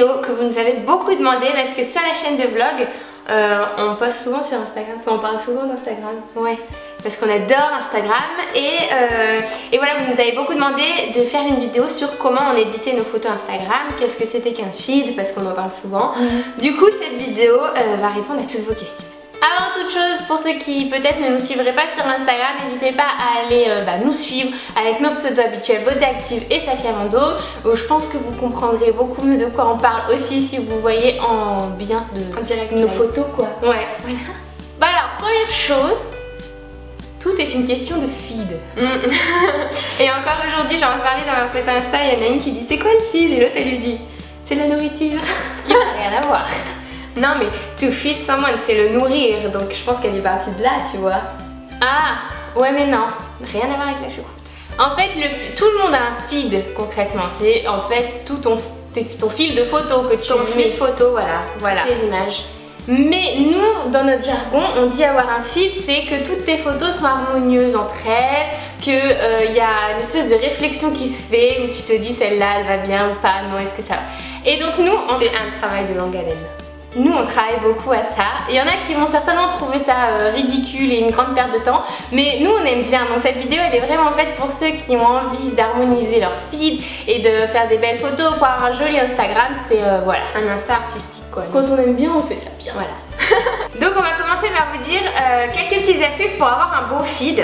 vidéo que vous nous avez beaucoup demandé parce que sur la chaîne de vlog, on poste souvent sur Instagram, on parle souvent d'Instagram, ouais, parce qu'on adore Instagram et voilà, vous nous avez beaucoup demandé de faire une vidéo sur comment on éditait nos photos Instagram, qu'est-ce que c'était qu'un feed, parce qu'on en parle souvent. Du coup, cette vidéo va répondre à toutes vos questions. Avant toute chose, pour ceux qui peut-être ne nous suivraient pas sur Instagram, n'hésitez pas à aller nous suivre avec nos pseudos habituels Beauté Active et Safia Vendôme. Je pense que vous comprendrez beaucoup mieux de quoi on parle aussi si vous voyez en direct nos photos quoi. Ouais, voilà. Bah alors, première chose, tout est une question de feed. Et encore aujourd'hui, j'en parlais dans ma photo Insta, il y en a une qui dit c'est quoi le feed et l'autre elle lui dit c'est la nourriture. Ce qui n'a rien à voir. Non mais to feed someone c'est le nourrir, donc je pense qu'elle est partie de là, tu vois. Ah ouais mais non, rien à voir avec la choucroute. En fait tout le monde a un feed concrètement, c'est en fait tout ton fil de photos que tu mets. Ton fil de photos, voilà, tes images. Mais nous, dans notre jargon, on dit avoir un feed, c'est que toutes tes photos sont harmonieuses entre elles, qu'il y a une espèce de réflexion qui se fait où tu te dis celle-là elle va bien ou pas, non est-ce que ça va. Et donc nous, c'est un travail de longue haleine. Nous on travaille beaucoup à ça, il y en a qui vont certainement trouver ça ridicule et une grande perte de temps, mais nous on aime bien, donc cette vidéo elle est vraiment faite pour ceux qui ont envie d'harmoniser leur feed et de faire des belles photos pour avoir un joli Instagram, c'est voilà, un Insta artistique quoi. Quand on aime bien on fait ça bien. Voilà. Donc on va commencer par vous dire quelques petites astuces pour avoir un beau feed.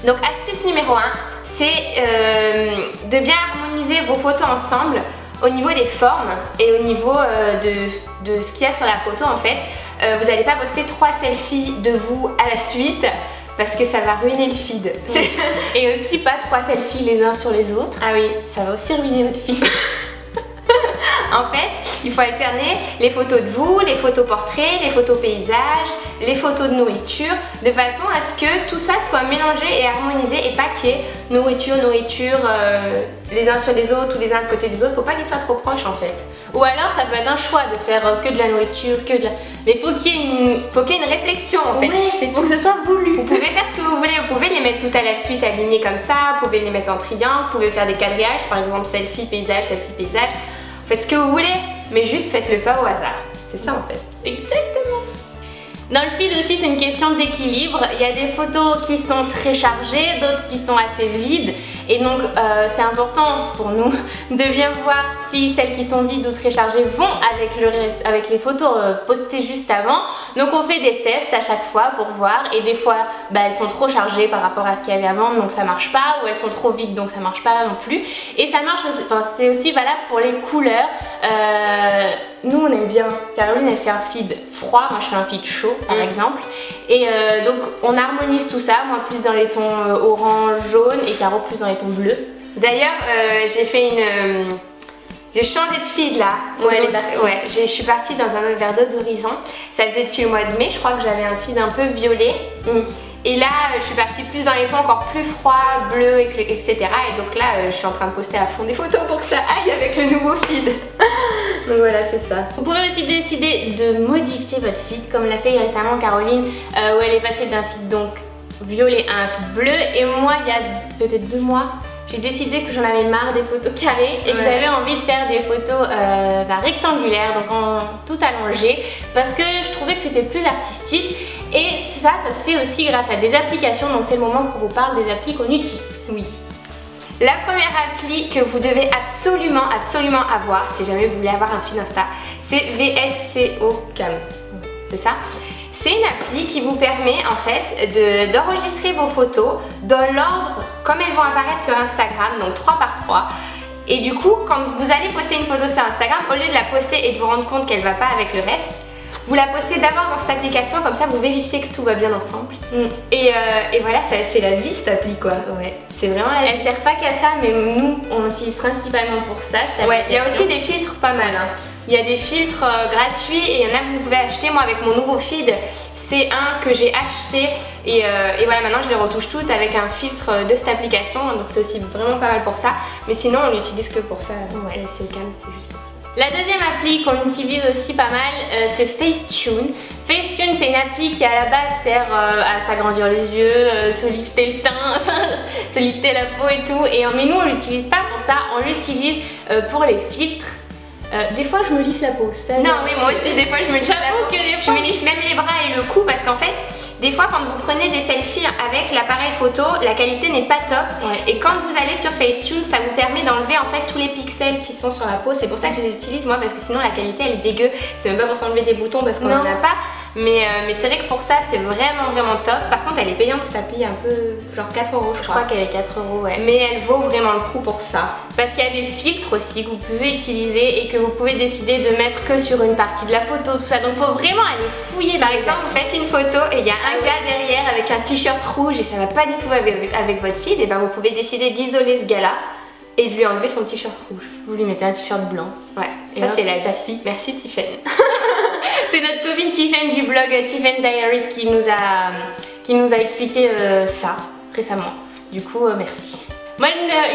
Donc astuce numéro 1, c'est de bien harmoniser vos photos ensemble au niveau des formes et au niveau de ce qu'il y a sur la photo en fait. Vous n'allez pas poster 3 selfies de vous à la suite parce que ça va ruiner le feed. Et aussi pas 3 selfies les uns sur les autres. Ah oui, ça va aussi ruiner votre feed. En fait, il faut alterner les photos de vous, les photos portraits, les photos paysages, les photos de nourriture, de façon à ce que tout ça soit mélangé et harmonisé et pas qu'il y ait nourriture, les uns sur les autres ou les uns à côté des autres. Faut pas qu'ils soient trop proches en fait. Ou alors ça peut être un choix de faire que de la nourriture, mais faut qu'il y ait une réflexion en fait. Ouais, c'est pour que ce soit voulu. Vous pouvez faire ce que vous voulez, vous pouvez les mettre tout à la suite alignés comme ça, vous pouvez les mettre en triangle, vous pouvez faire des quadrillages, par exemple selfie, paysage, selfie, paysage. Faites ce que vous voulez, mais juste faites-le pas au hasard. C'est ça en fait. Exactement. Dans le feed aussi, c'est une question d'équilibre. Il y a des photos qui sont très chargées, d'autres qui sont assez vides. Et donc, c'est important pour nous de bien voir si celles qui sont vides ou très chargées vont avec les photos postées juste avant. Donc, on fait des tests à chaque fois pour voir. Et des fois, elles sont trop chargées par rapport à ce qu'il y avait avant, donc ça marche pas. Ou elles sont trop vides, donc ça marche pas non plus. Et ça marche aussi, c'est aussi valable pour les couleurs. Nous, on aime bien. Caroline, elle fait un feed froid. Moi, je fais un feed chaud, par exemple. Et donc, on harmonise tout ça. Moi, plus dans les tons orange, jaune et Caro plus dans les tons bleus. D'ailleurs, j'ai changé de feed là. Ouais, elle est partie. Ouais, je suis partie dans un autre vers d'autres horizons. Ça faisait depuis le mois de mai, je crois que j'avais un feed un peu violet. Et là, je suis partie plus dans les tons encore plus froids, bleus, etc. Et donc là, je suis en train de poster à fond des photos pour que ça aille avec le nouveau feed. Donc voilà, c'est ça. Vous pouvez aussi décider de modifier votre feed, comme l'a fait récemment Caroline, où elle est passée d'un feed donc violet à un feed bleu. Et moi, il y a peut-être 2 mois, j'ai décidé que j'en avais marre des photos carrées et que j'avais envie de faire des photos rectangulaires, donc en tout allongé, parce que je trouvais que c'était plus artistique. Et ça se fait aussi grâce à des applications, donc c'est le moment qu'on vous parle des applis qu'on utilise. Oui. La première appli que vous devez absolument avoir, si jamais vous voulez avoir un feed Insta, c'est VSCO Cam. C'est ça? C'est une appli qui vous permet en fait d'enregistrer vos photos dans l'ordre comme elles vont apparaître sur Instagram, donc 3 par 3. Et du coup, quand vous allez poster une photo sur Instagram, au lieu de la poster et de vous rendre compte qu'elle ne va pas avec le reste, vous la postez d'abord dans cette application, comme ça vous vérifiez que tout va bien ensemble. Et voilà, c'est la vie cette appli quoi. Ouais. C'est vraiment la vie. Elle sert pas qu'à ça, mais nous on l'utilise principalement pour ça. Ouais, il y a aussi des filtres pas mal. Il y a des filtres gratuits et il y en a que vous pouvez acheter. Moi avec mon nouveau feed, c'est un que j'ai acheté et voilà, maintenant je les retouche toutes avec un filtre de cette application, donc c'est aussi vraiment pas mal pour ça. Mais sinon on l'utilise que pour ça. Ouais, c'est le calme, c'est juste pour ça. La deuxième appli qu'on utilise aussi pas mal, c'est Facetune. Facetune, c'est une appli qui à la base sert à s'agrandir les yeux, se lifter le teint, se lifter la peau et tout. Mais nous on l'utilise pas pour ça, on l'utilise pour les filtres. Des fois je me lisse la peau. Non oui moi aussi des fois je me lisse la peau. Je me lisse même les bras et le cou parce qu'en fait des fois quand vous prenez des selfies avec l'appareil photo, la qualité n'est pas top. Et quand vous allez sur Facetune, ça vous permet d'enlever en fait tous les pixels qui sont sur la peau. C'est pour ça que je les utilise moi parce que sinon la qualité elle est dégueu. C'est même pas pour s'enlever des boutons parce qu'on n'en a pas. Mais c'est vrai que pour ça c'est vraiment top. Par contre elle est payante cette appli un peu genre 4 € je crois. Je crois qu'elle est 4 € ouais. Mais elle vaut vraiment le coup pour ça. Parce qu'il y a des filtres aussi que vous pouvez utiliser et que vous pouvez décider de mettre que sur une partie de la photo, tout ça. Donc faut vraiment aller fouiller. Par exemple vous faites une photo et il y a un gars derrière avec un t-shirt rouge et ça va pas du tout avec votre feed. Et ben vous pouvez décider d'isoler ce gars là et de lui enlever son t-shirt rouge. Vous lui mettez un t-shirt blanc. Ouais, et ça c'est la vie. Merci Tiffany. C'est notre copine Tiffany du blog Tiffany Diaries qui nous a expliqué ça récemment. Du coup merci. Moi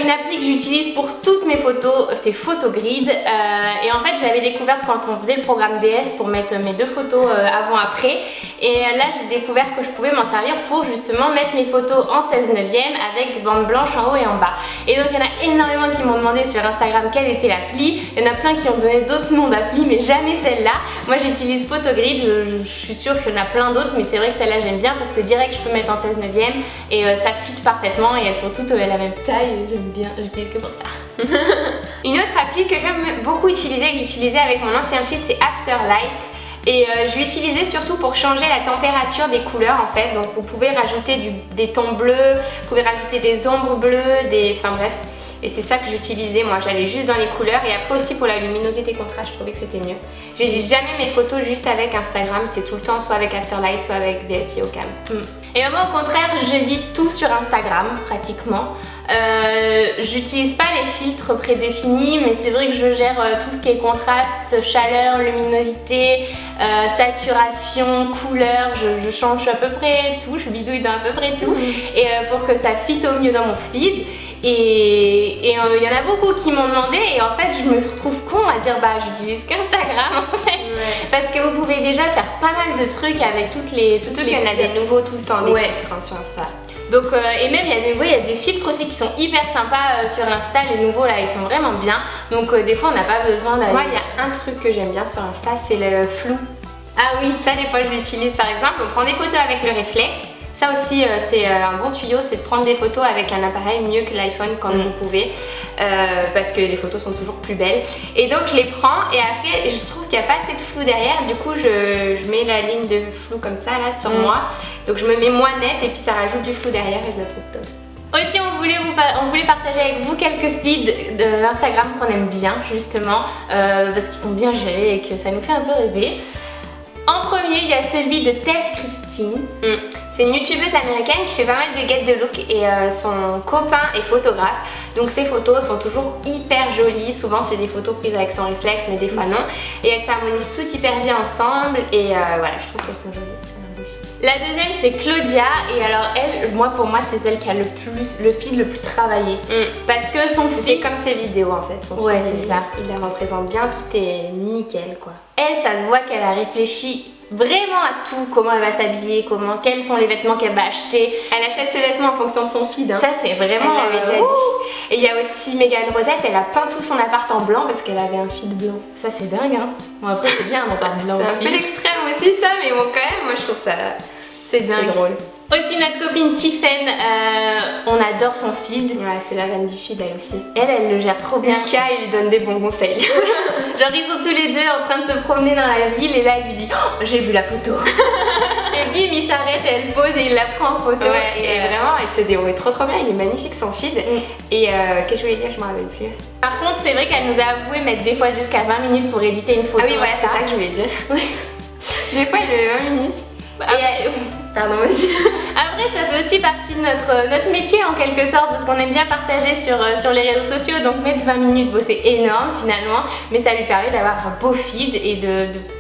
une appli que j'utilise pour toutes mes photos c'est Photogrid et en fait je l'avais découverte quand on faisait le programme DS pour mettre mes 2 photos avant après et là j'ai découvert que je pouvais m'en servir pour justement mettre mes photos en 16/9 avec bande blanche en haut et en bas. Et donc il y en a énormément qui m'ont demandé sur Instagram quelle était l'appli, il y en a plein qui ont donné d'autres noms d'appli mais jamais celle-là. Moi j'utilise Photogrid, je suis sûre qu'il y en a plein d'autres mais c'est vrai que celle-là j'aime bien parce que direct je peux mettre en 16/9 et ça fit parfaitement et elles sont toutes la même taille. J'aime bien, j'utilise que pour ça. Une autre appli que j'aime beaucoup utiliser et que j'utilisais avec mon ancien feed c'est Afterlight. Et je l'utilisais surtout pour changer la température des couleurs en fait. Donc vous pouvez rajouter des tons bleus, vous pouvez rajouter des ombres bleues, enfin bref. Et c'est ça que j'utilisais moi, j'allais juste dans les couleurs et après aussi pour la luminosité contraste je trouvais que c'était mieux. J'édite jamais mes photos juste avec Instagram, c'était tout le temps soit avec Afterlight soit avec VSI Cam. Et moi au contraire j'édite tout sur Instagram pratiquement. J'utilise pas les filtres prédéfinis mais c'est vrai que je gère tout ce qui est contraste, chaleur, luminosité, saturation, couleur, je change à peu près tout, je bidouille dans à peu près tout et pour que ça fit au mieux dans mon feed. Et il y en a beaucoup qui m'ont demandé et en fait je me retrouve con à dire bah j'utilise qu'Instagram en fait parce que vous pouvez déjà faire pas mal de trucs avec surtout qu'il y en a des nouveaux tout le temps des filtres sur Insta. Donc et même il y a des filtres aussi qui sont hyper sympas sur Insta, les nouveaux là ils sont vraiment bien. Donc des fois on n'a pas besoin d'aller. Moi il y a un truc que j'aime bien sur Insta c'est le flou. Ah oui ça des fois je l'utilise par exemple, on prend des photos avec le réflexe. Ça aussi c'est un bon tuyau, c'est de prendre des photos avec un appareil mieux que l'iPhone quand vous pouvez parce que les photos sont toujours plus belles. Et donc je les prends et après je trouve qu'il n'y a pas assez de flou derrière, du coup je mets la ligne de flou comme ça là sur moi. Donc je me mets moins nette et puis ça rajoute du flou derrière et je la trouve top. Aussi on voulait partager avec vous quelques feeds d'Instagram qu'on aime bien justement parce qu'ils sont bien gérés et que ça nous fait un peu rêver. En premier il y a celui de Tess Christine. C'est une youtubeuse américaine qui fait pas mal de get de look et son copain est photographe. Donc ses photos sont toujours hyper jolies. Souvent c'est des photos prises avec son réflexe mais des fois non. Et elles s'harmonisent toutes hyper bien ensemble et voilà je trouve qu'elles sont jolies. La deuxième c'est Claudia et alors elle, pour moi c'est celle qui a le feed le plus travaillé. Parce que son feed... C'est comme ses vidéos en fait. Ouais c'est ça. Il la représente bien, tout est nickel quoi. Elle ça se voit qu'elle a réfléchi vraiment à tout, comment elle va s'habiller, quels sont les vêtements qu'elle va acheter. Elle achète ses vêtements en fonction de son feed. Ça c'est vraiment, elle l'avait déjà dit. Et il y a aussi Megan Rosette, elle a peint tout son appart en blanc parce qu'elle avait un feed blanc. Ça c'est dingue hein. Bon après c'est bien un appart blanc aussi. C'est un peu l'extrême aussi ça, mais bon quand même moi je trouve ça c'est dingue. C'est drôle. Aussi notre copine Tiffany, on adore son feed. Ouais, c'est la reine du feed elle aussi. Elle le gère trop bien. Mika il lui donne des bons conseils. Genre ils sont tous les deux en train de se promener dans la ville et là il lui dit oh, j'ai vu la photo. Et bim il s'arrête, elle pose et il la prend en photo. Ouais, et vraiment elle se débrouille trop bien, il est magnifique son feed. Et qu'est-ce que je voulais dire, je m'en rappelle plus. Par contre c'est vrai qu'elle nous a avoué mettre des fois jusqu'à 20 minutes pour éditer une photo. Ah oui voilà c'est ça que je voulais dire. Des fois il est 20 minutes. Pardon vas-y. Après ça fait aussi partie de notre métier en quelque sorte parce qu'on aime bien partager sur les réseaux sociaux donc mettre 20 minutes bon, c'est énorme finalement mais ça lui permet d'avoir un beau feed et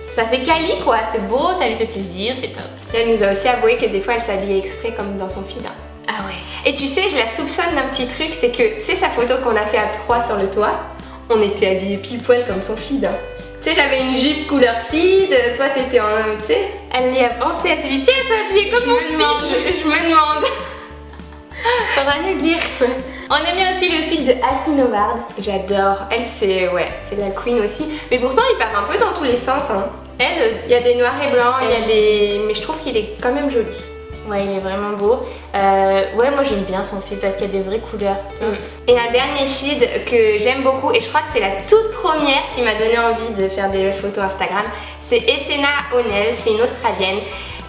ça fait quali quoi, c'est beau, ça lui fait plaisir, c'est top. Et elle nous a aussi avoué que des fois elle s'habillait exprès comme dans son feed. Ah ouais. Et tu sais je la soupçonne d'un petit truc, c'est que c'est sa photo qu'on a fait à 3 sur le toit, on était habillés pile poil comme son feed. Tu sais, j'avais une jupe couleur feed, toi t'étais en... tu sais, elle y a pensé, elle s'est dit tiens, elle s'est habillée comme mon feed. Je me demande. Faudra nous dire. On aime bien aussi le feed de Ashley Novard. J'adore. Elle, c'est la queen aussi. Mais pourtant, il part un peu dans tous les sens. Hein. Elle, il y a des noirs et blancs, il y a des... mais je trouve qu'il est quand même joli. Ouais, il est vraiment beau. Ouais, moi j'aime bien son feed parce qu'il y a des vraies couleurs. Et un dernier feed que j'aime beaucoup, et je crois que c'est la toute première qui m'a donné envie de faire des photos Instagram, c'est Essena O'Neill, c'est une Australienne.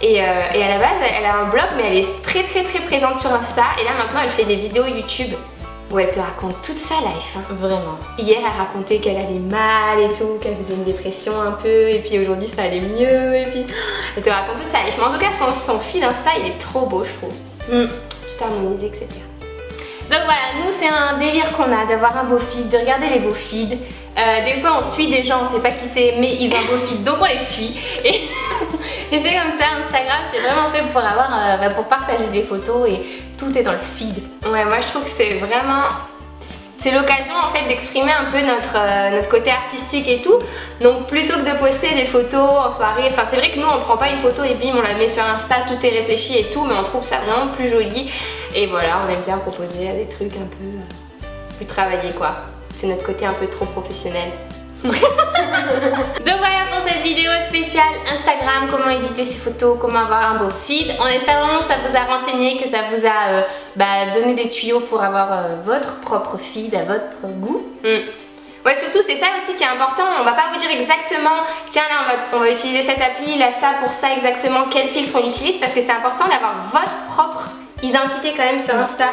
Et à la base, elle a un blog, mais elle est très présente sur Insta. Et là maintenant, elle fait des vidéos YouTube où elle te raconte toute sa life. Hein. Vraiment. Hier, elle racontait qu'elle allait mal et tout, qu'elle faisait une dépression un peu, et puis aujourd'hui ça allait mieux, et puis elle te raconte toute sa life. Mais en tout cas, son feed Insta, il est trop beau, je trouve. Tout harmonisé, etc. Donc voilà, nous c'est un délire qu'on a d'avoir un beau feed, de regarder les beaux feeds. Des fois on suit des gens, on sait pas qui c'est, mais ils ont un beau feed, donc on les suit. Et c'est comme ça, Instagram c'est vraiment fait pour avoir, pour partager des photos et tout est dans le feed. Ouais, moi je trouve que c'est vraiment... C'est l'occasion en fait d'exprimer un peu notre côté artistique et tout. Donc plutôt que de poster des photos en soirée, enfin c'est vrai que nous on prend pas une photo et bim on la met sur Insta, tout est réfléchi et tout, mais on trouve ça vraiment plus joli. Et voilà, on aime bien proposer des trucs un peu plus travaillés quoi. C'est notre côté un peu trop professionnel. Donc voilà pour cette vidéo spéciale Instagram, comment éditer ses photos, comment avoir un beau feed. On espère vraiment que ça vous a renseigné, que ça vous a donné des tuyaux pour avoir votre propre feed à votre goût. Ouais, surtout c'est ça aussi qui est important, on va pas vous dire exactement tiens là on va utiliser cette appli, là ça pour ça exactement quel filtre on utilise, parce que c'est important d'avoir votre propre identité quand même sur Insta.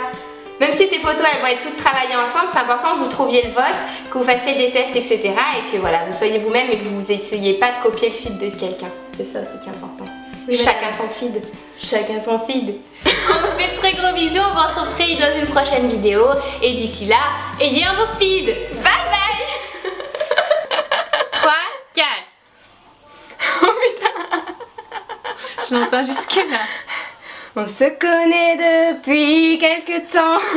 Même si tes photos elles vont être toutes travaillées ensemble, c'est important que vous trouviez le vôtre, que vous fassiez des tests, etc. Et que voilà, vous soyez vous-même et que vous essayez pas de copier le feed de quelqu'un. C'est ça aussi qui est important. Oui, chacun son feed. Chacun son feed. On vous fait de très gros bisous, on vous retrouve très vite dans une prochaine vidéo. Et d'ici là, ayez un beau feed. Bye bye. 3, 4. Oh putain. Je l'entends jusque là. On se connaît depuis quelque temps.